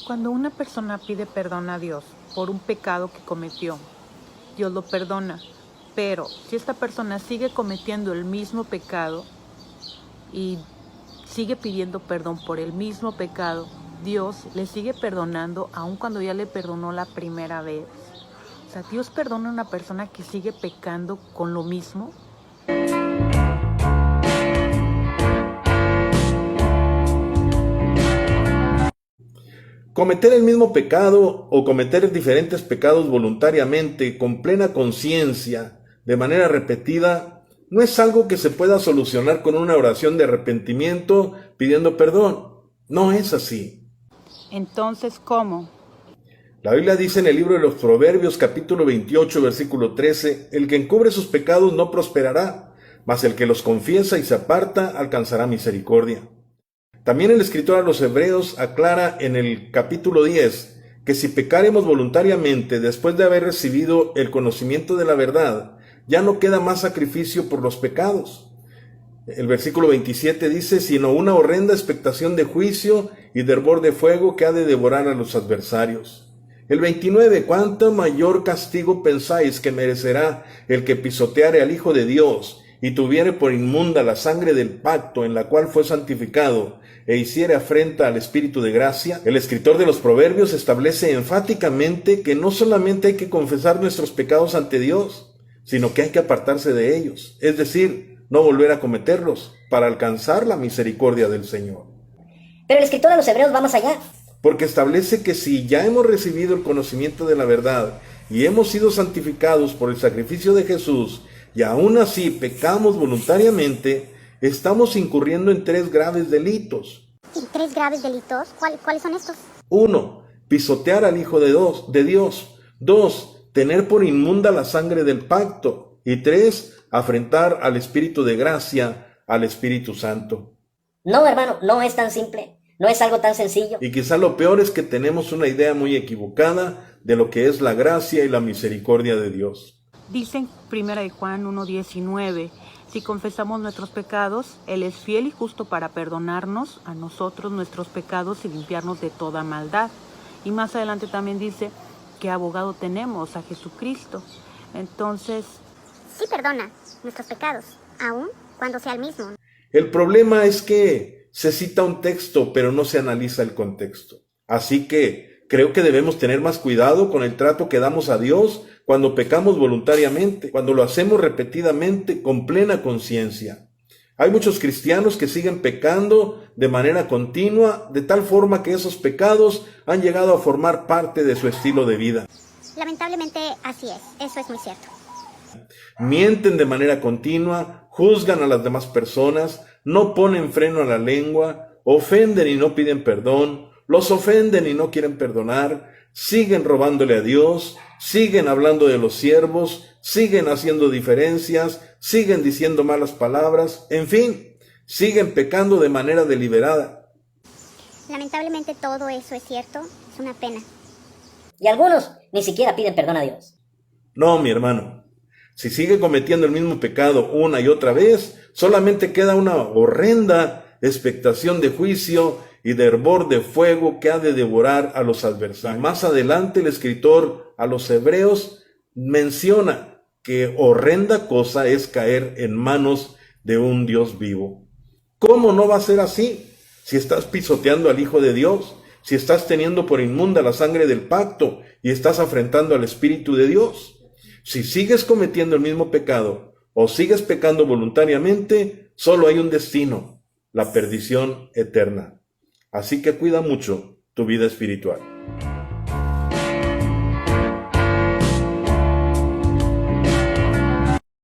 Cuando una persona pide perdón a Dios por un pecado que cometió, Dios lo perdona. Pero si esta persona sigue cometiendo el mismo pecado y sigue pidiendo perdón por el mismo pecado, Dios le sigue perdonando aun cuando ya le perdonó la primera vez. O sea, Dios perdona a una persona que sigue pecando con lo mismo. Cometer el mismo pecado o cometer diferentes pecados voluntariamente, con plena conciencia, de manera repetida, no es algo que se pueda solucionar con una oración de arrepentimiento pidiendo perdón. No es así. Entonces, ¿cómo? La Biblia dice en el libro de los Proverbios, capítulo 28, versículo 13, el que encubre sus pecados no prosperará, mas el que los confiesa y se aparta alcanzará misericordia. También el escritor a los Hebreos aclara en el capítulo 10 que si pecáremos voluntariamente después de haber recibido el conocimiento de la verdad, ya no queda más sacrificio por los pecados. El versículo 27 dice, sino una horrenda expectación de juicio y de hervor de fuego que ha de devorar a los adversarios. El 29, ¿cuánto mayor castigo pensáis que merecerá el que pisoteare al Hijo de Dios y tuviere por inmunda la sangre del pacto en la cual fue santificado e hiciere afrenta al Espíritu de gracia? El escritor de los Proverbios establece enfáticamente que no solamente hay que confesar nuestros pecados ante Dios, sino que hay que apartarse de ellos, es decir, no volver a cometerlos para alcanzar la misericordia del Señor. Pero el escritor de los Hebreos va más allá. Porque establece que si ya hemos recibido el conocimiento de la verdad y hemos sido santificados por el sacrificio de Jesús y aún así pecamos voluntariamente, estamos incurriendo en 3 graves delitos. ¿Y 3 graves delitos? ¿Cuáles son estos? 1. Pisotear al Hijo de Dios. 2. Tener por inmunda la sangre del pacto. Y 3. Afrentar al Espíritu de gracia, al Espíritu Santo. No, hermano, no es tan simple. No es algo tan sencillo. Y quizá lo peor es que tenemos una idea muy equivocada de lo que es la gracia y la misericordia de Dios. Dice en 1 Juan 1:19, si confesamos nuestros pecados, Él es fiel y justo para perdonarnos a nosotros nuestros pecados y limpiarnos de toda maldad. Y más adelante también dice que abogado tenemos a Jesucristo. Entonces, Sí perdona nuestros pecados, aun cuando sea el mismo. El problema es que se cita un texto, pero no se analiza el contexto. Así que creo que debemos tener más cuidado con el trato que damos a Dios cuando pecamos voluntariamente, cuando lo hacemos repetidamente con plena conciencia. Hay muchos cristianos que siguen pecando de manera continua, de tal forma que esos pecados han llegado a formar parte de su estilo de vida. Lamentablemente así es, eso es muy cierto. Mienten de manera continua, juzgan a las demás personas, no ponen freno a la lengua, ofenden y no piden perdón, los ofenden y no quieren perdonar, siguen robándole a Dios, siguen hablando de los siervos, siguen haciendo diferencias, siguen diciendo malas palabras, en fin, siguen pecando de manera deliberada. Lamentablemente todo eso es cierto, es una pena. Y algunos ni siquiera piden perdón a Dios. No, mi hermano. Si sigue cometiendo el mismo pecado una y otra vez, solamente queda una horrenda expectación de juicio y de hervor de fuego que ha de devorar a los adversarios. Y más adelante el escritor a los Hebreos menciona que horrenda cosa es caer en manos de un Dios vivo. ¿Cómo no va a ser así? Si estás pisoteando al Hijo de Dios, si estás teniendo por inmunda la sangre del pacto y estás afrentando al Espíritu de Dios. Si sigues cometiendo el mismo pecado o sigues pecando voluntariamente, solo hay un destino, la perdición eterna. Así que cuida mucho tu vida espiritual.